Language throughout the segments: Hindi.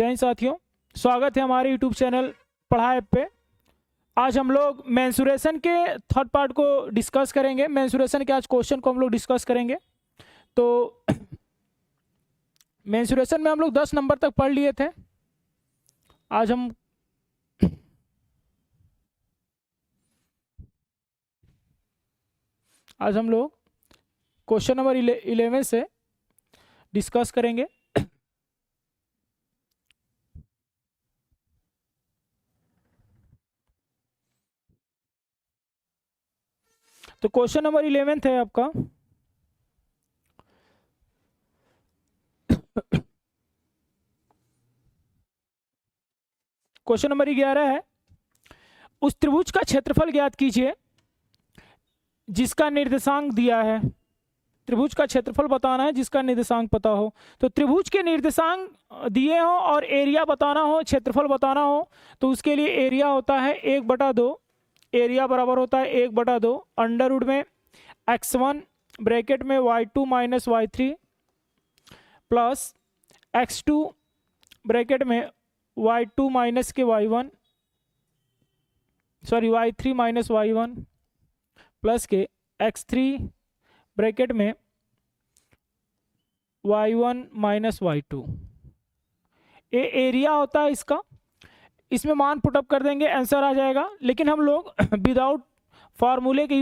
जय हिंद साथियों, स्वागत है हमारे YouTube चैनल पढ़ा ऐप पे। आज हम लोग मेंसुरेशन के थर्ड पार्ट को डिस्कस करेंगे। मेंसुरेशन के आज क्वेश्चन को हम लोग डिस्कस करेंगे। तो मेंसुरेशन में हम लोग 10 नंबर तक पढ़ लिए थे। आज हम लोग क्वेश्चन नंबर 11 से डिस्कस करेंगे। तो क्वेश्चन नंबर 11 है आपका। क्वेश्चन नंबर 11 है, उस त्रिभुज का क्षेत्रफल ज्ञात कीजिए जिसका निर्देशांक दिया है। त्रिभुज का क्षेत्रफल बताना है जिसका निर्देशांक पता हो। तो त्रिभुज के निर्देशांक दिए हो और एरिया बताना हो, क्षेत्रफल बताना हो, तो उसके लिए एरिया होता है 1/2। एरिया बराबर होता है 1/2 अंडर रूट में x1 ब्रैकेट में y2 minus y3 plus x2 bracket में y2 माइनस के y1 y3 minus y1 plus के x3 ब्रैकेट में y1 माइनस y2। ये एरिया होता है इसका। इसमें मान पुटअप कर देंगे, आंसर आ जाएगा। लेकिन हम लोग विदाउट फार्मूले के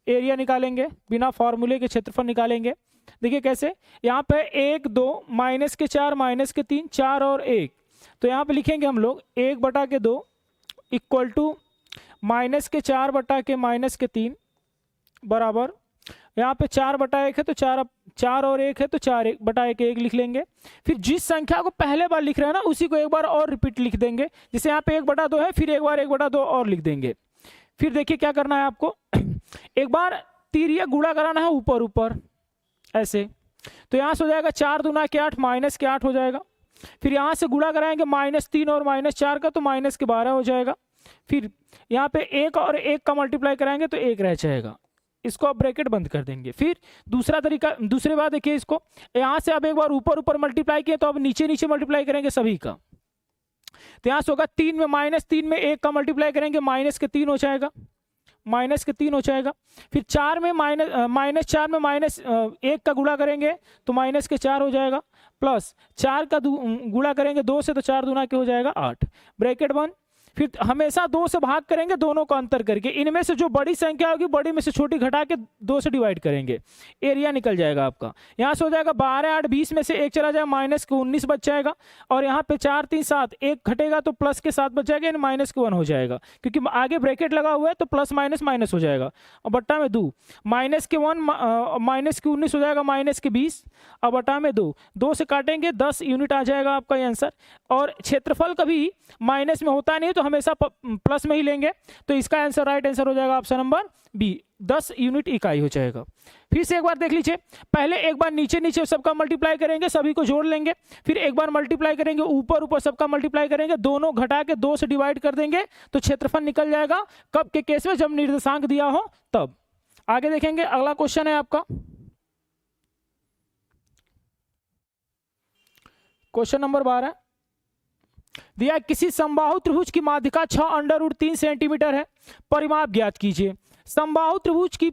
एरिया निकालेंगे, बिना फार्मूले के क्षेत्रफल निकालेंगे। देखिए कैसे, यहाँ पे 1 2 माइनस के 4 माइनस के 3 4 और 1। तो यहाँ पे लिखेंगे हम लोग 1/2 इक्वल टू माइनस के 4/के माइनस के 3 बराबर, यहाँ पे 4/1 है तो 4 और 1 है तो 4/1 1 लिख लेंगे। फिर जिस संख्या को पहले बार लिख रहे हैं ना उसी को एक बार और रिपीट लिख देंगे। जैसे यहाँ पे 1/2 है, फिर एक बार 1/2 और लिख देंगे। फिर देखिए क्या करना है आपको, एक बार तिर्यक गुणा कराना है ऊपर ऊपर ऐसे। तो यहाँ से हो जाएगा 4 दूना के 8 माइनस के 8 हो जाएगा। फिर यहाँ से गुणा कराएंगे -3 और -4 का, तो माइनस के 12 हो जाएगा। फिर यहाँ पे 1 और 1 का मल्टीप्लाई कराएंगे तो 1 रह जाएगा। इसको आप ब्रैकेट बंद कर देंगे। फिर दूसरे बार देखिए, इसको यहाँ से अब एक बार ऊपर मल्टीप्लाई किए तो अब नीचे मल्टीप्लाई करेंगे सभी का। तो यहाँ से होगा 3 में -3 में 1 का मल्टीप्लाई करेंगे -3 हो जाएगा, -3 हो जाएगा। फिर 4 में -4 में -1 का गुणा करेंगे तो -4 हो जाएगा, प्लस 4 का गुणा करेंगे 2 से तो 4 दूना के हो जाएगा 8, ब्रैकेट बंद। फिर हमेशा 2 से भाग करेंगे दोनों का अंतर करके। इनमें से जो बड़ी संख्या होगी बड़ी में से छोटी घटा के 2 से डिवाइड करेंगे, एरिया निकल जाएगा आपका। यहाँ से हो जाएगा 12 8 20 में से 1 चला जाएगा, माइनस के 19 बच जाएगा। और यहाँ पे 4 3 7 1 घटेगा तो प्लस के 7 बच जाएगा, यानी माइनस के 1 हो जाएगा। क्योंकि आगे ब्रैकेट लगा हुआ है तो प्लस माइनस माइनस हो जाएगा। और बट्टा में 2 माइनस के 1 माइनस के 19 हो जाएगा, माइनस के 20 और बट्टा में 2 से काटेंगे 10 यूनिट आ जाएगा आपका ये आंसर। और क्षेत्रफल कभी माइनस में होता नहीं तो हमेशा प्लस में ही लेंगे। तो इसका आंसर राइट आंसर हो जाएगा ऑप्शन नंबर बी, 10 यूनिट इकाई हो जाएगा। फिर से एक बार देख लीजिए, पहले एक बार नीचे सबका मल्टीप्लाई करेंगे, सभी को जोड़ लेंगे। फिर एक बार मल्टीप्लाई करेंगे ऊपर सबका मल्टीप्लाई करेंगे, दोनों घटा के 2 से डिवाइड कर देंगे तो क्षेत्रफल निकल जाएगा। कब के केस में, जब निर्देशांक दिया हो तब। आगे देखेंगे, अगला क्वेश्चन है आपका क्वेश्चन नंबर 12 दिया, किसी समबाहु त्रिभुज की माध्यिका 6√3 सेंटीमीटर है, परिमाप ज्ञात कीजिए। समबाहु त्रिभुज की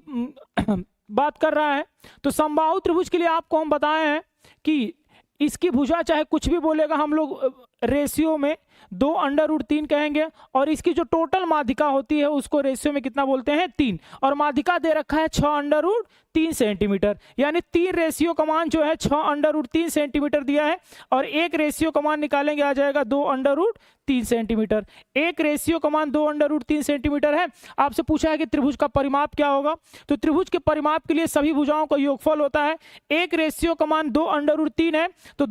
बात कर रहा है। तो समबाहु त्रिभुज के लिए आपको हम बताए हैं कि इसकी भुजा चाहे कुछ भी बोलेगा हम लोग रेशियो में 2√3 कहेंगे, और इसकी जो टोटल माध्यिका होती है उसको रेशियो में कितना बोलते हैं, 3। और माध्यिका दे रखा है 6√3 सेंटीमीटर, यानी 3 रेशियो का मान जो है 6√3 सेंटीमीटर दिया है। और एक रेशियो का मान निकालेंगे आ जाएगा 2√3 सेंटीमीटर। एक रेशियो का मान 2√3 सेंटीमीटर है। आपसे पूछा है कि त्रिभुज का परिमाप क्या होगा। तो त्रिभुज के परिमाप के लिए सभी भुजाओं का योगफल होता है। एक रेशियो का मान 2√3 है तो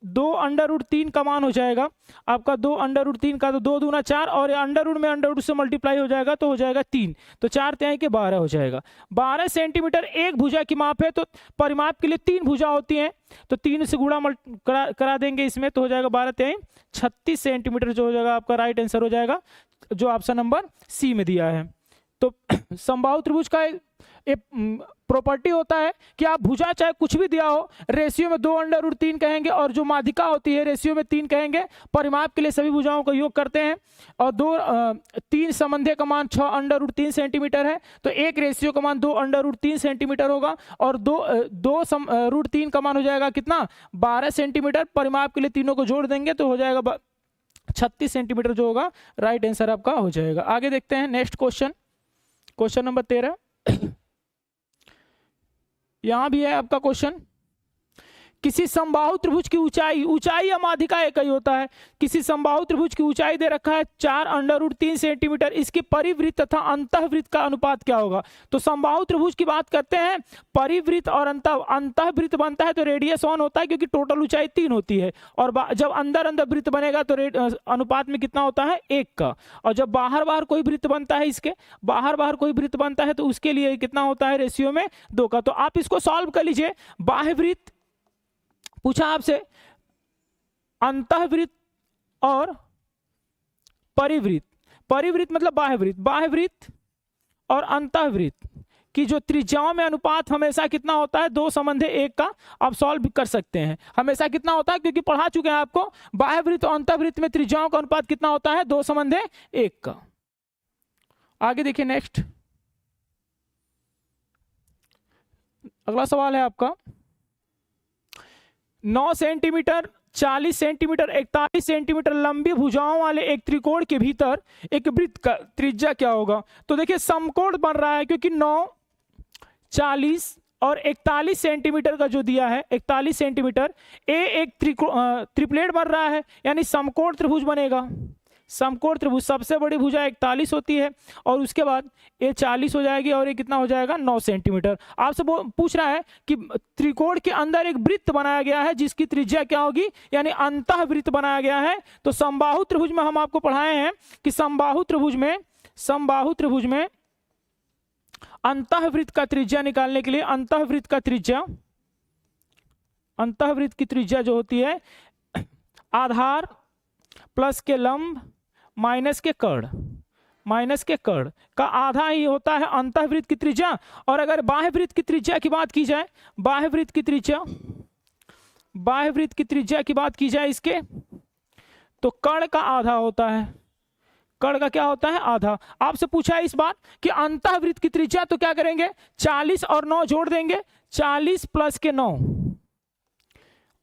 2√3 का मान हो जाएगा आपका 2√3 का, तो 2 दूना 4 और अंडर रूट में अंडर रूट से मल्टीप्लाई हो जाएगा तो हो जाएगा 3, तो 4 तिहाई के 12 हो जाएगा। 12 सेंटीमीटर एक भुजा की माप है। तो परिमाप के लिए 3 भुजा होती हैं, तो 3 से गुणा करा देंगे इसमें तो हो जाएगा 12 तिहाई 36 सेंटीमीटर, जो हो जाएगा आपका राइट आंसर हो जाएगा, जो ऑप्शन नंबर सी में दिया है। तो समबाहु त्रिभुज का एक प्रॉपर्टी होता है कि आप भुजा चाहे कुछ भी दिया हो, रेशियो में 2√3 कहेंगे, और जो माध्यिका होती है रेशियो में 3 कहेंगे। परिमाप के लिए सभी भुजाओं का योग करते हैं, और 3 संबंधीय का मान 6√3 सेंटीमीटर है, तो एक रेशियो का मान 2√3 सेंटीमीटर होगा, और 2√3 का मान हो जाएगा कितना, 12 सेंटीमीटर। परिमाप के लिए तीनों को जोड़ देंगे तो हो जाएगा 36 सेंटीमीटर जो होगा राइट आंसर आपका हो जाएगा। आगे देखते हैं नेक्स्ट क्वेश्चन, क्वेश्चन नंबर 13। यहां भी है आपका क्वेश्चन, किसी समबाहु त्रिभुज की ऊंचाई, ऊंचाई या माध्यिका एक ही होता है, किसी समबाहु त्रिभुज की ऊंचाई दे रखा है 4√3 सेंटीमीटर, इसकी परिवृत्त तथा अंतःवृत्त का अनुपात क्या होगा। तो समबाहु त्रिभुज की बात करते हैं, परिवृत्त और अंतःवृत्त बनता है तो रेडियस 1 होता है, क्योंकि टोटल ऊंचाई 3 होती है, और जब अंदर वृत्त बनेगा तो अनुपात में कितना होता है 1 का, और जब बाहर कोई वृत्त बनता है, इसके बाहर कोई वृत्त बनता है तो उसके लिए कितना होता है रेशियो में 2 का। तो आप इसको सॉल्व कर लीजिए, बाह्यवृत्त पूछा आपसे, अंतःवृत्त और परिवृत्त, परिवृत्त मतलब बाह्यवृत्त, बाह्यवृत्त और अंतःवृत्त की जो त्रिज्याओं में अनुपात हमेशा कितना होता है 2:1 का। आप सॉल्व कर सकते हैं, हमेशा कितना होता है, क्योंकि पढ़ा चुके हैं आपको, बाह्यवृत्त और अंतःवृत्त में त्रिज्याओं का अनुपात कितना होता है 2:1 का। आगे देखिए नेक्स्ट, अगला सवाल है आपका, 9 सेंटीमीटर, 40 सेंटीमीटर, 41 सेंटीमीटर लंबी भुजाओं वाले एक त्रिकोण के भीतर एक वृत्त का त्रिज्या क्या होगा। तो देखिए समकोण बन रहा है, क्योंकि 9, 40 और 41 सेंटीमीटर का जो दिया है 41 सेंटीमीटर, एक त्रिप्लेट बन रहा है, यानी समकोण त्रिभुज बनेगा। समकोण त्रिभुज सबसे बड़ी भुजा 41 होती है, और उसके बाद ये 40 हो जाएगी, और ये कितना हो जाएगा 9 सेंटीमीटर। आपसे पूछ रहा है कि त्रिकोण के अंदर एक वृत्त बनाया गया है जिसकी त्रिज्या क्या होगी, यानी अंतःवृत्त बनाया गया है। तो समबाहु त्रिभुज में हम आपको पढ़ाए हैं कि समबाहु त्रिभुज में अंतःवृत्त का त्रिज्या निकालने के लिए, अंतःवृत्त की त्रिज्या जो होती है आधार प्लस के लंब माइनस के कर्ण का आधा ही होता है अंतःवृत्त की त्रिज्या। और अगर बाह्यवृत्त की त्रिज्या की बात की जाए, बाह्यवृत्त की त्रिज्या की बात की जाए इसके, तो कर्ण का आधा होता है, कर्ण का क्या होता है आधा। आपसे पूछा है इस बार कि अंतःवृत्त की त्रिज्या, तो क्या करेंगे 40 और 9 जोड़ देंगे, 40 प्लस के 9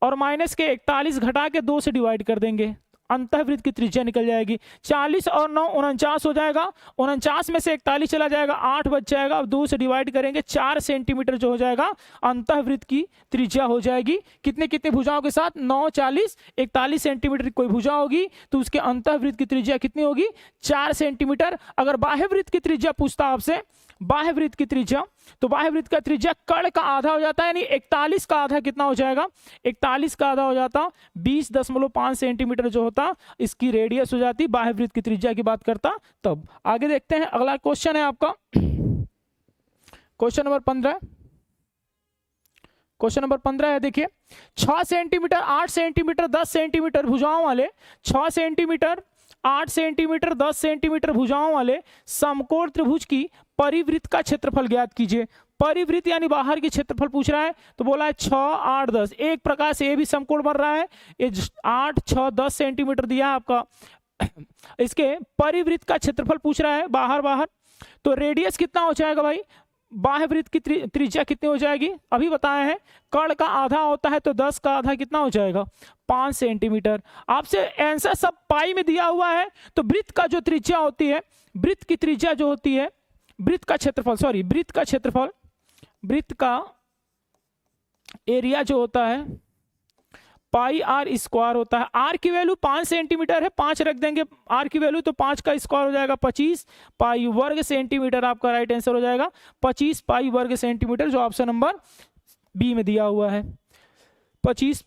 और माइनस के 41 घटा के 2 से डिवाइड कर देंगे, अंतःवृत्त की त्रिज्या निकल जाएगी। 40 और 9 49 हो जाएगा, 49 में से 41 चला जाएगा, 8 बच जाएगा, अब 2 से डिवाइड करेंगे, 4 सेंटीमीटर जो हो जाएगा अंतःवृत्त की त्रिज्या हो जाएगी। कितने कितने भुजाओं के साथ, 9, 40, 41 सेंटीमीटर की कोई भुजा होगी तो उसके अंतःवृत्त की त्रिज्या कितनी होगी 4 सेंटीमीटर। अगर बाह्यवृत्त की त्रिज्या पूछता आपसे, बाह्यवृत्त की त्रिज्या, तो बाह्यवृत्त का त्रिज्या कर्ण का आधा हो जाता है, यानी 41 का आधा कितना हो जाएगा, 41 का आधा हो जाता 20.5 सेंटीमीटर जो होता इसकी रेडियस हो जाती, बाह्यवृत्त की त्रिज्या की बात करता तब। आगे देखते हैं, अगला क्वेश्चन है आपका क्वेश्चन नंबर 15। क्वेश्चन नंबर 15 है, देखिए 6 सेंटीमीटर, 8 सेंटीमीटर, 10 सेंटीमीटर भुजाओं वाले, 6 सेंटीमीटर, 8 सेंटीमीटर, 10 सेंटीमीटर भुजाओं वाले समकोण त्रिभुज की परिवृत्त का क्षेत्रफल ज्ञात कीजिए। परिवृत्त यानी बाहर की क्षेत्रफल पूछ रहा है, तो बोला है 6, 8, 10। एक प्रकार से ये भी समकोण बन रहा है, ये 8, 6, 10 सेंटीमीटर दिया है आपका, इसके परिवृत्त का क्षेत्रफल पूछ रहा है बाहर, तो रेडियस कितना हो जाएगा भाई, बाह्यवृत्त की त्रिज्या कितनी हो जाएगी, अभी बताए हैं, कर्ण का आधा होता है तो 10 का आधा कितना हो जाएगा 5 सेंटीमीटर। आपसे आंसर सब पाई में दिया हुआ है, तो वृत्त का जो त्रिज्या होती है, वृत्त की त्रिज्या जो होती है, वृत्त का क्षेत्रफल, वृत्त का एरिया जो होता है पाई आर स्क्वायर होता है। आर की वैल्यू 5 सेंटीमीटर है, 5 रख देंगे आर की वैल्यू, तो 5 का स्क्वायर हो जाएगा 25 पाई वर्ग सेंटीमीटर, आपका राइट आंसर हो जाएगा 25 पाई वर्ग सेंटीमीटर, जो ऑप्शन नंबर बी में दिया हुआ है 25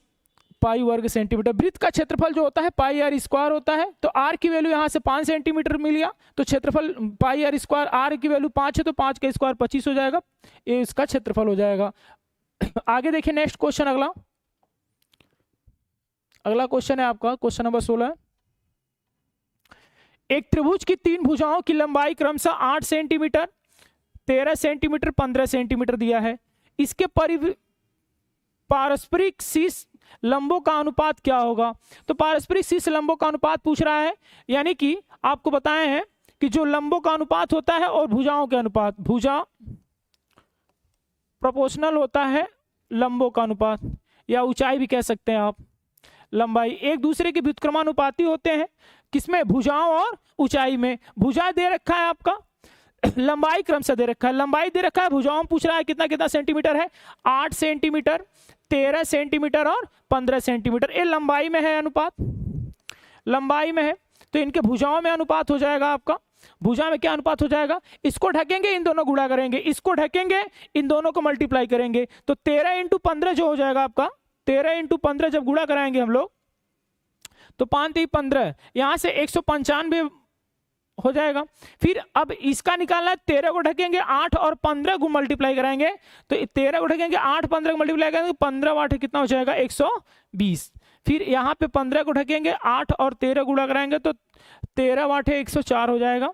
पाई वर्ग सेंटीमीटर। वृत्त का क्षेत्रफल जो होता है पाई आर स्क्वायर होता है, तो आर की वैल्यू यहाँ से 5 सेंटीमीटर मिल गया, तो क्षेत्रफल पाई आर स्क्वायर, आर की वैल्यू 5 है तो 5 का स्क्वायर 25 हो जाएगा, ये इसका क्षेत्रफल हो जाएगा। आगे देखिए नेक्स्ट क्वेश्चन, अगला क्वेश्चन है आपका क्वेश्चन नंबर 16। एक त्रिभुज की 3 भुजाओं की लंबाई क्रमशः 8 सेंटीमीटर, 13 सेंटीमीटर 15 सेंटीमीटर दिया है। इसके पारस्परिक शीर्ष लंबों का अनुपात क्या होगा? तो पारस्परिक शीर्ष लंबों का अनुपात पूछ रहा है, यानी कि आपको बताए हैं कि जो लंबों का अनुपात होता है और भुजाओं के अनुपात, भुजा प्रोपोर्शनल होता है लंबों का अनुपात, या ऊंचाई भी कह सकते हैं आप, लंबाई एक दूसरे के व्युत्क्रमानुपाती होते हैं। किसमें? भुजाओं और ऊंचाई में। भुजा दे रखा है आपका, लंबाई क्रम से दे रखा है, लंबाई दे रखा है, भुजाओं पूछ रहा है कितना कितना सेंटीमीटर है, 8 सेंटीमीटर, 13 सेंटीमीटर और 15 सेंटीमीटर। ये लंबाई में है अनुपात, लंबाई में है, तो इनके भुजाओं में अनुपात हो जाएगा आपका। भुजा में क्या अनुपात हो जाएगा? इसको ढकेंगे, इन दोनों गुणा करेंगे, इसको ढकेंगे, इन दोनों को मल्टीप्लाई करेंगे, तो 13 इंटू 15 जो हो जाएगा आपका, 13 इंटू 15 जब गुणा कराएंगे हम लोग तो 5 3 15, यहां से 195 हो जाएगा। फिर अब इसका निकालना है, 13 को ढकेंगे, 8 और 15 को मल्टीप्लाई कराएंगे, तो 13 को ढकेंगे, 8 15 को मल्टीप्लाई करेंगे, 15 8 कितना हो जाएगा? 120। फिर यहाँ पे 15 को ढकेंगे, 8 और 13 गुणा कराएंगे तो 13 8 104 हो जाएगा,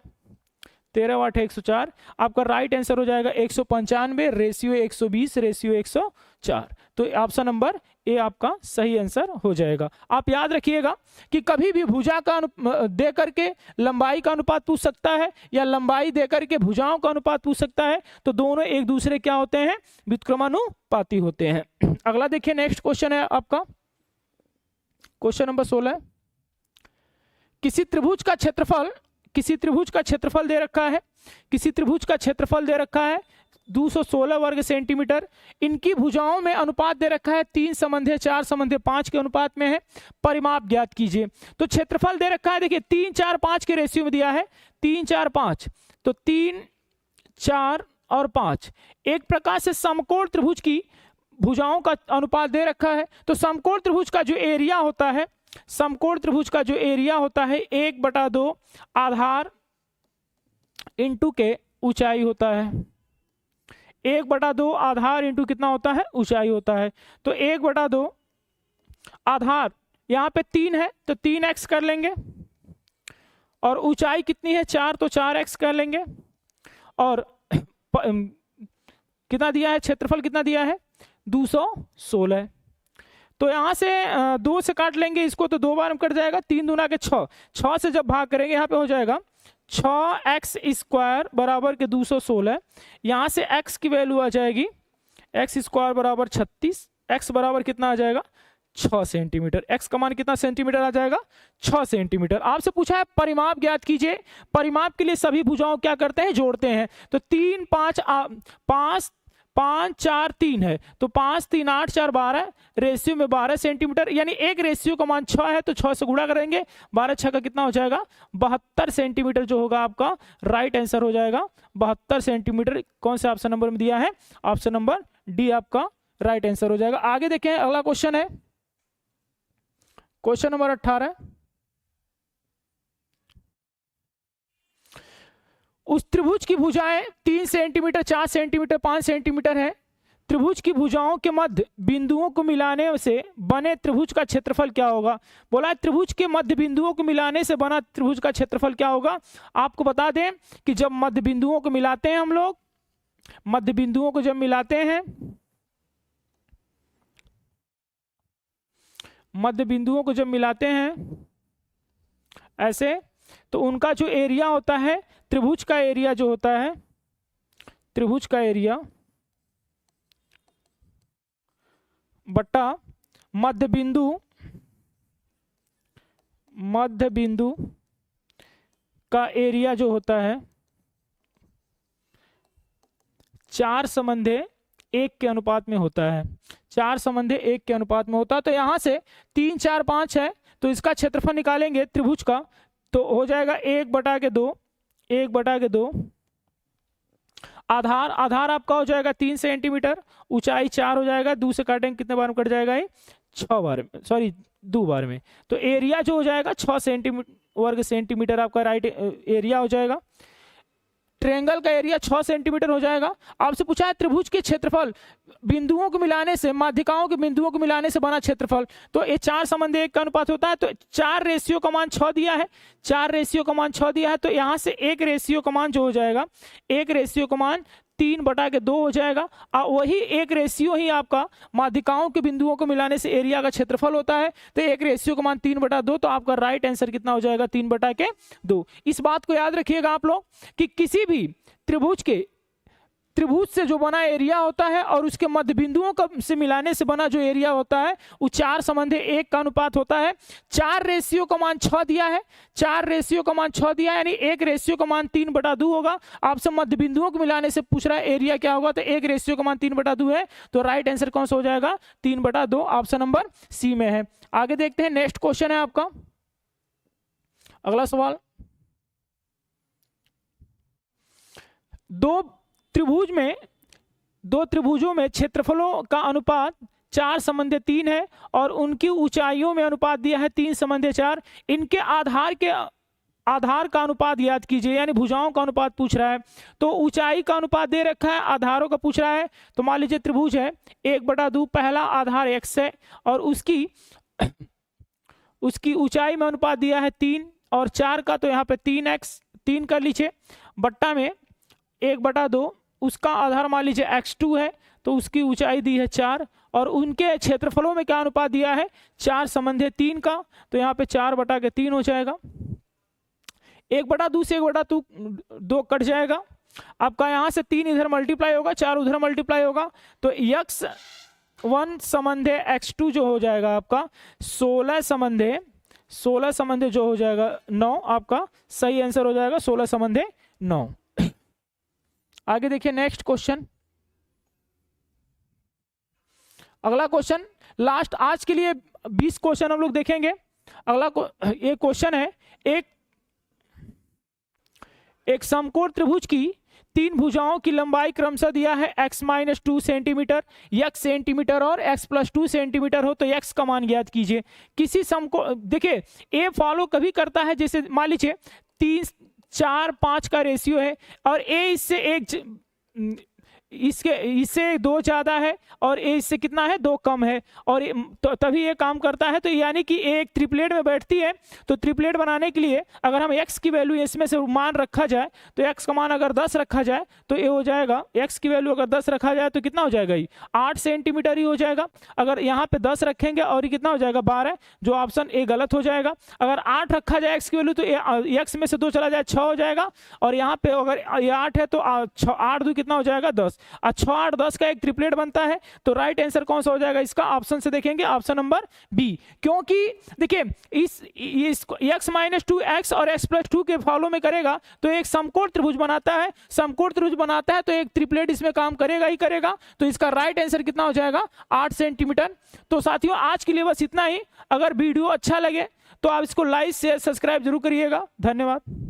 13 8 104। आपका राइट आंसर हो जाएगा 195 रेशियो 120 रेशियो 104। तो ऑप्शन नंबर ए आपका सही आंसर हो जाएगा। आप याद रखिएगा कि कभी भी भुजा का दे करके लंबाई का अनुपात पूछ सकता है, या लंबाई दे करके भुजाओं का अनुपात पूछ सकता है, तो दोनों एक दूसरे क्या होते हैं? व्युत्क्रमानुपाती होते हैं। अगला देखिए, नेक्स्ट क्वेश्चन है आपका क्वेश्चन नंबर 16। किसी त्रिभुज का क्षेत्रफल, किसी त्रिभुज का क्षेत्रफल दे रखा है, किसी त्रिभुज का क्षेत्रफल दे रखा है 216 वर्ग सेंटीमीटर। इनकी भुजाओं में अनुपात दे रखा है 3:4:5 के अनुपात में है। परिमाप ज्ञात कीजिए। तो क्षेत्रफल दे रखा है, देखिए 3 4 5 के रेशियो में दिया है, 3 4 5, तो 3 4 और 5। एक प्रकार से समकोण त्रिभुज की भुजाओं का अनुपात दे रखा है। तो समकोण त्रिभुज का जो एरिया होता है, समकोण त्रिभुज का जो एरिया होता है 1/2 आधार इंटू के ऊंचाई होता है, 1/2 आधार इंटू कितना होता है? ऊंचाई होता है। तो 1/2 आधार, यहाँ पे 3 है तो 3x कर लेंगे, और ऊंचाई कितनी है? 4, तो 4x कर लेंगे, और कितना दिया है? क्षेत्रफल कितना दिया है? 216। तो यहाँ से 2 से काट लेंगे इसको, तो 2 बार में कट जाएगा, 3 दूना के 6, 6 से जब भाग करेंगे यहाँ पे हो जाएगा 6x² बराबर के 216। यहाँ से x की वैल्यू आ जाएगी x² बराबर 36, x बराबर कितना आ जाएगा? 6 सेंटीमीटर। x का मान कितना सेंटीमीटर आ जाएगा? 6 सेंटीमीटर। आपसे पूछा है परिमाप ज्ञात कीजिए। परिमाप के लिए सभी भुजाओं क्या करते हैं? जोड़ते हैं। तो 3 5 5 4 3 है, तो 5 3 8 4 12 रेशियो में 12 सेंटीमीटर, यानी एक रेशियो का मान 6 है तो 6 से गुणा करेंगे, 12 6 का कितना हो जाएगा? 72 सेंटीमीटर जो होगा आपका राइट आंसर हो जाएगा 72 सेंटीमीटर। कौन से ऑप्शन नंबर में दिया है? ऑप्शन नंबर डी आपका राइट आंसर हो जाएगा। आगे देखें, अगला क्वेश्चन है क्वेश्चन नंबर 18। उस त्रिभुज की भुजाएं 3 सेंटीमीटर 4 सेंटीमीटर 5 सेंटीमीटर है। त्रिभुज की भुजाओं के मध्य बिंदुओं को मिलाने से बने त्रिभुज का क्षेत्रफल क्या होगा? बोला त्रिभुज के मध्य बिंदुओं को मिलाने से बना त्रिभुज का क्षेत्रफल क्या होगा? आपको बता दें कि जब मध्य बिंदुओं को मिलाते हैं हम लोग, मध्य बिंदुओं को जब मिलाते हैं, मध्य बिंदुओं को जब मिलाते हैं ऐसे, तो उनका जो एरिया होता है, त्रिभुज का एरिया जो होता है, त्रिभुज का एरिया बट्टा मध्य बिंदु का एरिया जो होता है 4:1 के अनुपात में होता है, 4:1 के अनुपात में होता है। तो यहां से 3 4 5 है, तो इसका क्षेत्रफल निकालेंगे त्रिभुज का, तो हो जाएगा 1/2, 1/2 आधार, आधार आपका हो जाएगा 3 सेंटीमीटर, ऊंचाई 4 हो जाएगा, 2 से काटेंगे कितने बार में कट जाएगा? ये 6 बार में, सॉरी 2 बार में। तो एरिया जो हो जाएगा 6 सेंटीमीटर वर्ग सेंटीमीटर आपका राइट एरिया हो जाएगा। ट्रायंगल का एरिया 6 सेंटीमीटर हो जाएगा। आपसे पूछा है त्रिभुज के क्षेत्रफल बिंदुओं को मिलाने से, माध्यिकाओं के बिंदुओं को मिलाने से बना क्षेत्रफल, तो ये 4:1 का अनुपात होता है। तो 4 रेशियो का मान 6 दिया है, 4 रेशियो का मान 6 दिया है, तो यहाँ से 1 रेशियो का मान जो हो जाएगा, 1 रेशियो का मान 3/2 हो जाएगा। वही एक रेशियो ही आपका माध्यिकाओं के बिंदुओं को मिलाने से एरिया का क्षेत्रफल होता है। तो एक रेशियो का मान 3/2, तो आपका राइट आंसर कितना हो जाएगा 3/2। इस बात को याद रखिएगा आप लोग कि किसी भी त्रिभुज से जो बना एरिया होता है और उसके मध्य बिंदुओं का से मिलाने से बना जो एरिया होता है वो 4:1 का अनुपात होता है। 4 रेशियो का मान 6 दिया है, 4 रेशियो का मान 6 दिया है, यानी एक रेशियो का मान 3/2 होगा। आपसे मध्य बिंदुओं को मिलाने से पूछ रहा है एरिया क्या होगा, तो एक रेशियो का मान 3/2 है। तो राइट आंसर कौन सा हो जाएगा 3/2, ऑप्शन नंबर सी में है। आगे देखते हैं, नेक्स्ट क्वेश्चन है आपका अगला सवाल। दो त्रिभुजों में क्षेत्रफलों का अनुपात 4:3 है और उनकी ऊंचाइयों में अनुपात दिया है 3:4। इनके आधार का अनुपात याद कीजिए, यानी भुजाओं का अनुपात पूछ रहा है। तो ऊंचाई का अनुपात दे रखा है, आधारों का पूछ रहा है। तो मान लीजिए त्रिभुज है 1/2, पहला आधार x है और उसकी ऊंचाई में अनुपात दिया है 3 और 4 का, तो यहाँ पे 3x 3 कर लीजिए, बट्टा में 1/2, उसका आधार मान लीजिए x2 है तो उसकी ऊंचाई दी है 4 और उनके क्षेत्रफलों में क्या अनुपात दिया है 4:3 का, तो यहाँ पे 4/3 हो जाएगा। 1/2 से 1/2 कट जाएगा, आपका यहाँ से 3 इधर मल्टीप्लाई होगा, 4 उधर मल्टीप्लाई होगा, तो x1 संबंधे x2 जो हो जाएगा आपका 16 संबंधे जो हो जाएगा 9, आपका सही आंसर हो जाएगा 16:9। आगे देखिए नेक्स्ट क्वेश्चन, अगला क्वेश्चन लास्ट आज के लिए 20 क्वेश्चन हम लोग देखेंगे। अगला एक क्वेश्चन है, एक समकोण त्रिभुज की 3 भुजाओं की लंबाई क्रमशः दिया है x-2 सेंटीमीटर, x सेंटीमीटर और x+2 सेंटीमीटर हो, तो x का मान ज्ञात कीजिए। किसी समकोण, देखिए ए फॉलो कभी करता है, जैसे मान लीजिए 3, 4, 5 का रेशियो है और ए इससे 2 ज्यादा है और ए इससे कितना है 2 कम है, और तो तभी ये काम करता है। तो यानी कि एक ट्रिपलेट में बैठती है, तो ट्रिपलेट बनाने के लिए अगर हम x की वैल्यू इसमें से मान रखा जाए, तो x का मान अगर 10 रखा जाए तो ये हो जाएगा, x की वैल्यू अगर 10 रखा जाए तो कितना हो जाएगा, ये 8 सेंटीमीटर ही हो जाएगा। अगर यहाँ पे 10 रखेंगे और ये कितना हो जाएगा 12, जो ऑप्शन ए गलत हो जाएगा। अगर 8 रखा जाए x की वैल्यू, तो x में से 2 चला जाए 6 हो जाएगा, और यहाँ पे अगर ये 8 है तो 8 2 कितना हो जाएगा 10, 6 8 10 का एक ट्रिपलेट बनता है। तो राइट आंसर कौन सा हो जाएगा इसका, ऑप्शन से देखेंगे ऑप्शन नंबर बी। क्योंकि देखिए इस x-2 x और x+2 के फॉलो में करेगा तो एक समकोण त्रिभुज बनाता है, समकोण त्रिभुज बनाता है तो एक ट्रिपलेट इसमें काम करेगा ही करेगा। तो इसका राइट आंसर कितना हो जाएगा 8 सेंटीमीटर। तो साथियों आज के लिए बस इतना ही। अगर वीडियो अच्छा लगे तो आप इसको लाइक शेयर सब्सक्राइब जरूर करिएगा। धन्यवाद।